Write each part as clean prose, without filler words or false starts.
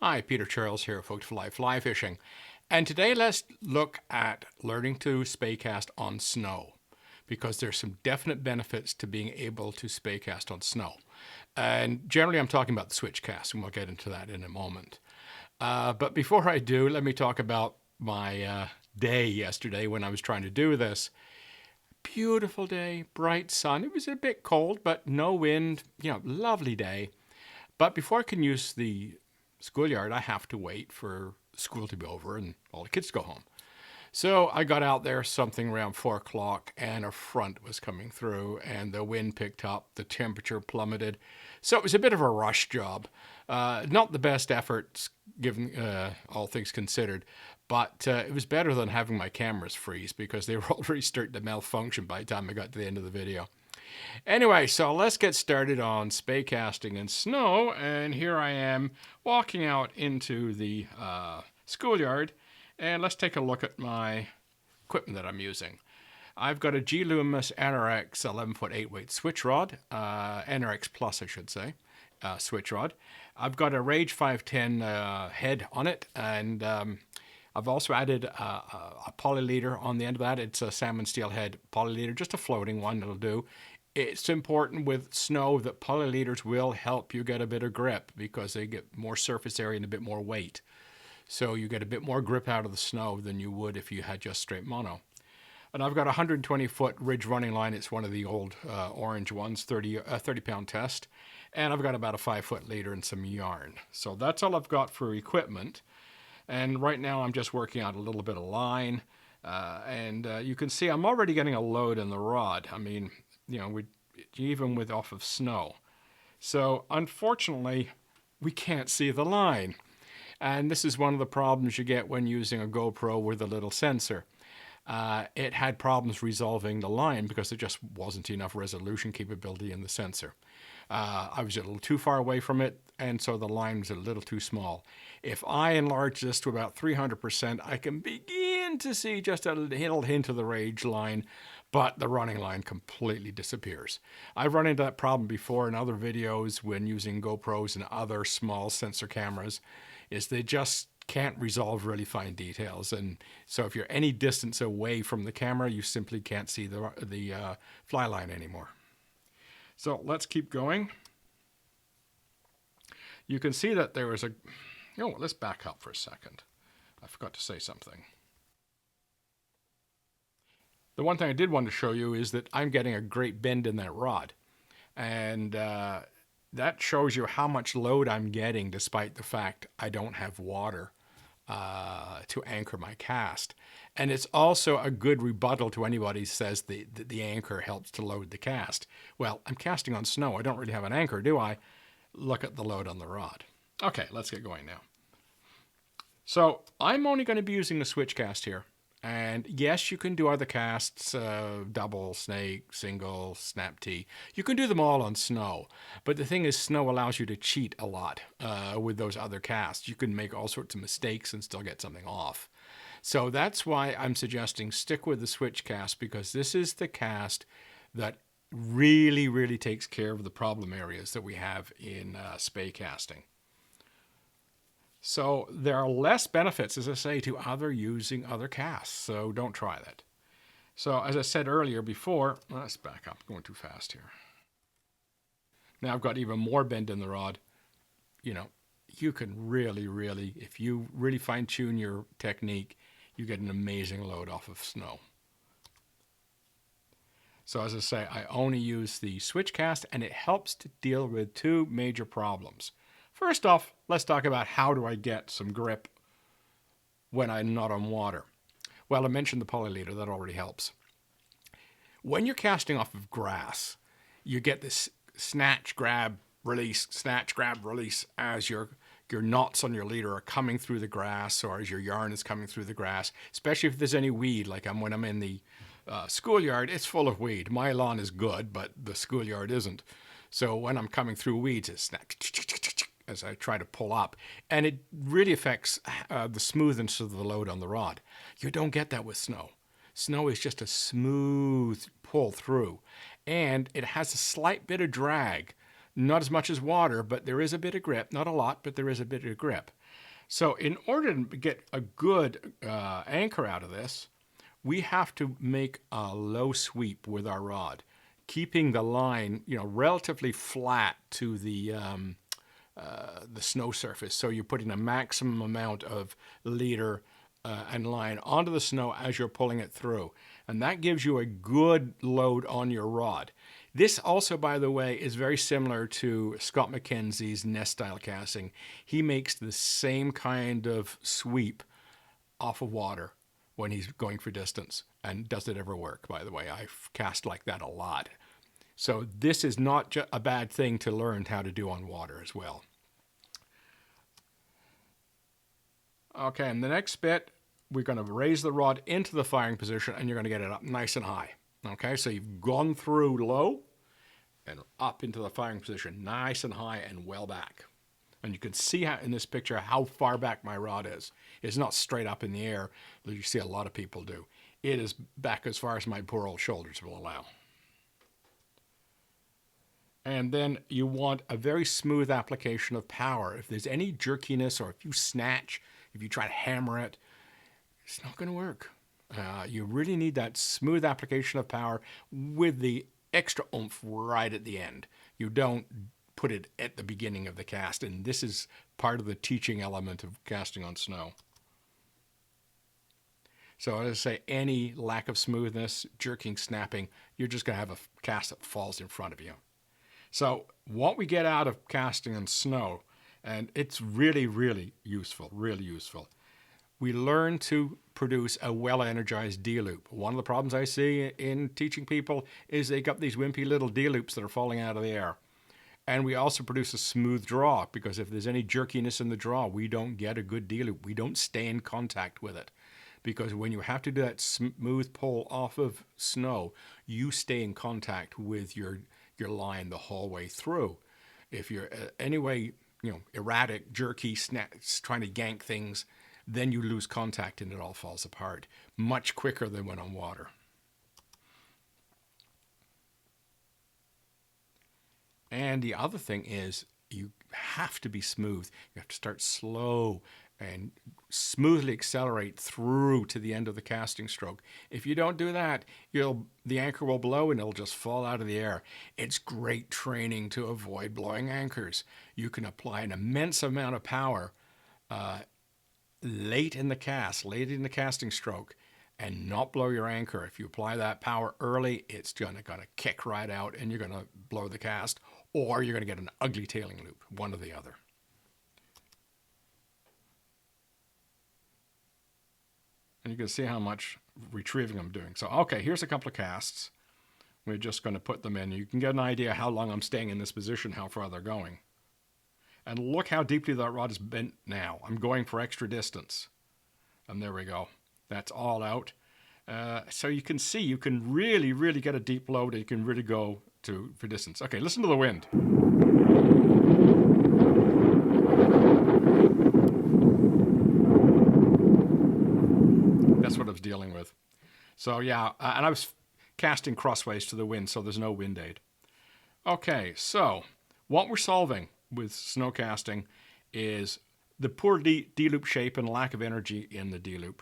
Hi, Peter Charles here, Folks for Life Fly Fishing. And today let's look at learning to spey cast on snow, because there's some definite benefits to being able to spey cast on snow. And generally I'm talking about the switch cast, and we'll get into that in a moment. But before I do, let me talk about my day yesterday when I was trying to do this. Beautiful day, bright sun. It was a bit cold, but no wind, lovely day. But before I can use the schoolyard, I have to wait for school to be over and all the kids to go home. So I got out there something around 4 o'clock, and a front was coming through, and the wind picked up, the temperature plummeted. So it was a bit of a rush job. Not the best efforts, given all things considered, but it was better than having my cameras freeze, because they were already starting to malfunction by the time I got to the end of the video. Anyway, so let's get started on spey casting in snow, and here I am walking out into the schoolyard, and let's take a look at my equipment that I'm using. I've got a G Loomis NRX 11-foot 8-weight switch rod, NRX Plus I should say, switch rod. I've got a Rage 510 head on it, and I've also added a poly leader on the end of that. It's a salmon steelhead poly leader, just a floating one that'll do. It's important with snow that poly leaders will help you get a bit of grip, because they get more surface area and a bit more weight. So you get a bit more grip out of the snow than you would if you had just straight mono. And I've got a 120-foot ridge running line. It's one of the old orange ones, 30-pound test. And I've got about a 5-foot leader and some yarn. So that's all I've got for equipment. And right now I'm just working out a little bit of line. You can see I'm already getting a load in the rod. I mean, even with off of snow. So unfortunately, we can't see the line. And this is one of the problems you get when using a GoPro with a little sensor. It had problems resolving the line because there just wasn't enough resolution capability in the sensor. I was a little too far away from it, and so the line was a little too small. If I enlarge this to about 300%, I can begin to see just a little hint of the Rage line, but the running line completely disappears. I've run into that problem before in other videos when using GoPros and other small sensor cameras, is they just can't resolve really fine details. And so if you're any distance away from the camera, you simply can't see the fly line anymore. So let's keep going. You can see that there is let's back up for a second. I forgot to say something. The one thing I did want to show you is that I'm getting a great bend in that rod. And that shows you how much load I'm getting despite the fact I don't have water to anchor my cast. And it's also a good rebuttal to anybody who says the anchor helps to load the cast. Well, I'm casting on snow. I don't really have an anchor, do I? Look at the load on the rod. Okay, let's get going now. So I'm only going to be using the switch cast here. And yes, you can do other casts, double, snake, single, snap T. You can do them all on snow. But the thing is, snow allows you to cheat a lot with those other casts. You can make all sorts of mistakes and still get something off. So that's why I'm suggesting stick with the switch cast, because this is the cast that really, really takes care of the problem areas that we have in spey casting. So there are less benefits, as I say, to using other casts, so don't try that. So as I said earlier before, let's back up, I'm going too fast here. Now I've got even more bend in the rod. You can really, if you really fine tune your technique, you get an amazing load off of snow. So as I say, I only use the switch cast, and it helps to deal with two major problems. First off, let's talk about how do I get some grip when I'm not on water. Well, I mentioned the poly leader, that already helps. When you're casting off of grass, you get this snatch, grab, release as your knots on your leader are coming through the grass, or as your yarn is coming through the grass, especially if there's any weed, like when I'm in the schoolyard, it's full of weed. My lawn is good, but the schoolyard isn't. So when I'm coming through weeds, it's snap as I try to pull up, and it really affects the smoothness of the load on the rod. You don't get that with snow. Snow is just a smooth pull through, and it has a slight bit of drag. Not as much as water, but there is a bit of grip. Not a lot, but there is a bit of grip. So in order to get a good anchor out of this, we have to make a low sweep with our rod, keeping the line, relatively flat to the snow surface. So you're putting a maximum amount of leader and line onto the snow as you're pulling it through. And that gives you a good load on your rod. This also, by the way, is very similar to Scott McKenzie's nest style casting. He makes the same kind of sweep off of water when he's going for distance. And does it ever work, by the way? I've cast like that a lot. So this is not a bad thing to learn how to do on water as well. Okay, and the next bit, we're going to raise the rod into the firing position and you're going to get it up nice and high. Okay, so you've gone through low and up into the firing position, nice and high and well back. And you can see how, in this picture how far back my rod is. It's not straight up in the air, that you see a lot of people do. It is back as far as my poor old shoulders will allow. And then you want a very smooth application of power. If there's any jerkiness or if you snatch, if you try to hammer it, it's not going to work. You really need that smooth application of power with the extra oomph right at the end. You don't put it at the beginning of the cast, and this is part of the teaching element of casting on snow. So as I say, any lack of smoothness, jerking, snapping, you're just going to have a cast that falls in front of you. So what we get out of casting on snow, and it's really, really useful, we learn to produce a well-energized D-loop. One of the problems I see in teaching people is they got these wimpy little D-loops that are falling out of the air. And we also produce a smooth draw, because if there's any jerkiness in the draw, we don't get a good D-loop. We don't stay in contact with it. Because when you have to do that smooth pull off of snow, you stay in contact with your line the whole way through. If you're anyway, erratic, jerky, trying to yank things, then you lose contact and it all falls apart much quicker than when on water. And the other thing is you have to be smooth. You have to start slow and smoothly accelerate through to the end of the casting stroke. If you don't do that, the anchor will blow and it'll just fall out of the air. It's great training to avoid blowing anchors. You can apply an immense amount of power late in the casting stroke, and not blow your anchor. If you apply that power early, it's gonna kick right out and you're gonna blow the cast, or you're gonna get an ugly tailing loop, one or the other. And you can see how much retrieving I'm doing. So, okay, here's a couple of casts. We're just going to put them in. You can get an idea how long I'm staying in this position, how far they're going. And look how deeply that rod is bent now. I'm going for extra distance. And there we go. That's all out. So you can see, you can really, really get a deep load, and you can really go for distance. Okay, listen to the wind. That's what I was dealing with. So yeah, and I was casting crossways to the wind, so there's no wind aid. Okay, so what we're solving with snow casting is the poor D-loop shape and lack of energy in the D-loop.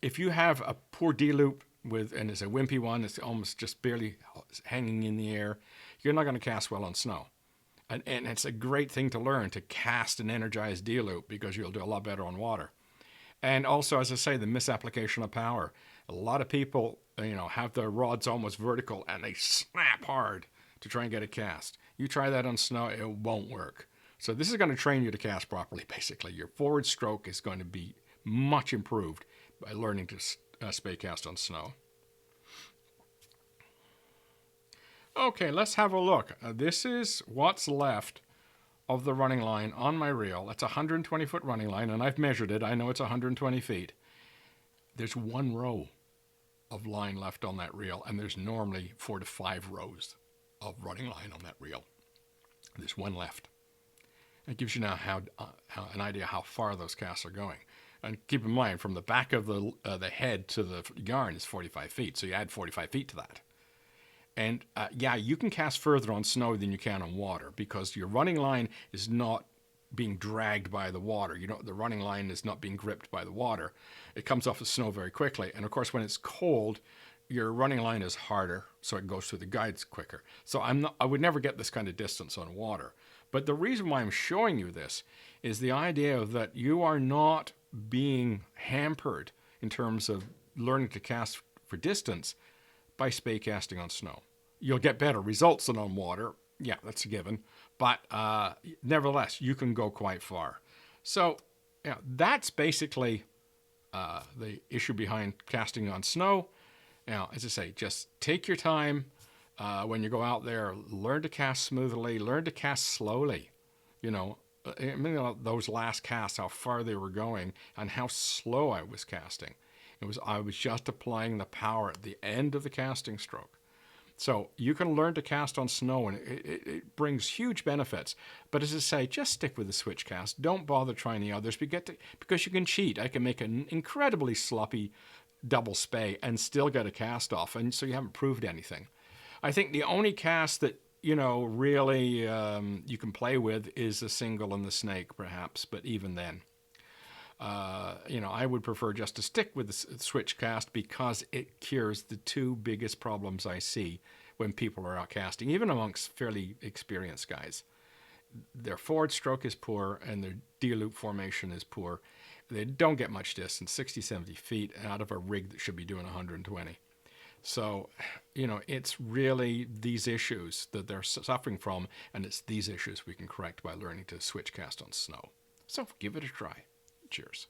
If you have a poor D-loop and it's a wimpy one, it's almost just barely hanging in the air, you're not going to cast well on snow. And it's a great thing to learn, to cast an energized D-loop, because you'll do a lot better on water. And also, as I say, the misapplication of power. A lot of people, have their rods almost vertical and they snap hard to try and get a cast. You try that on snow, it won't work. So this is going to train you to cast properly, basically. Your forward stroke is going to be much improved by learning to spey cast on snow. Okay, let's have a look. This is what's left of the running line on my reel. That's a 120-foot running line, and I've measured it. I know it's 120 feet. There's one row of line left on that reel, and there's normally 4 to 5 rows of running line on that reel. There's one left. It gives you now an idea how far those casts are going. And keep in mind, from the back of the head to the yarn is 45 feet, so you add 45 feet to that. And yeah, you can cast further on snow than you can on water, because your running line is not being dragged by the water. The running line is not being gripped by the water. It comes off the snow very quickly. And of course, when it's cold, your running line is harder, so it goes through the guides quicker. So I would never get this kind of distance on water. But the reason why I'm showing you this is the idea that you are not being hampered in terms of learning to cast for distance by spey casting on snow. You'll get better results than on water. Yeah, that's a given. But nevertheless, you can go quite far. So that's basically the issue behind casting on snow. Now, as I say, just take your time when you go out there. Learn to cast smoothly. Learn to cast slowly. Those last casts, how far they were going and how slow I was casting. I was just applying the power at the end of the casting stroke. So you can learn to cast on snow, and it brings huge benefits. But as I say, just stick with the switch cast. Don't bother trying the others because you can cheat. I can make an incredibly sloppy double spey and still get a cast off, and so you haven't proved anything. I think the only cast that really you can play with is the single and the snake, perhaps. But even then, I would prefer just to stick with the switch cast because it cures the two biggest problems I see when people are out casting, even amongst fairly experienced guys. Their forward stroke is poor and their D-loop formation is poor. They don't get much distance, 60, 70 feet out of a rig that should be doing 120. So, it's really these issues that they're suffering from, and it's these issues we can correct by learning to switch cast on snow. So give it a try. Cheers.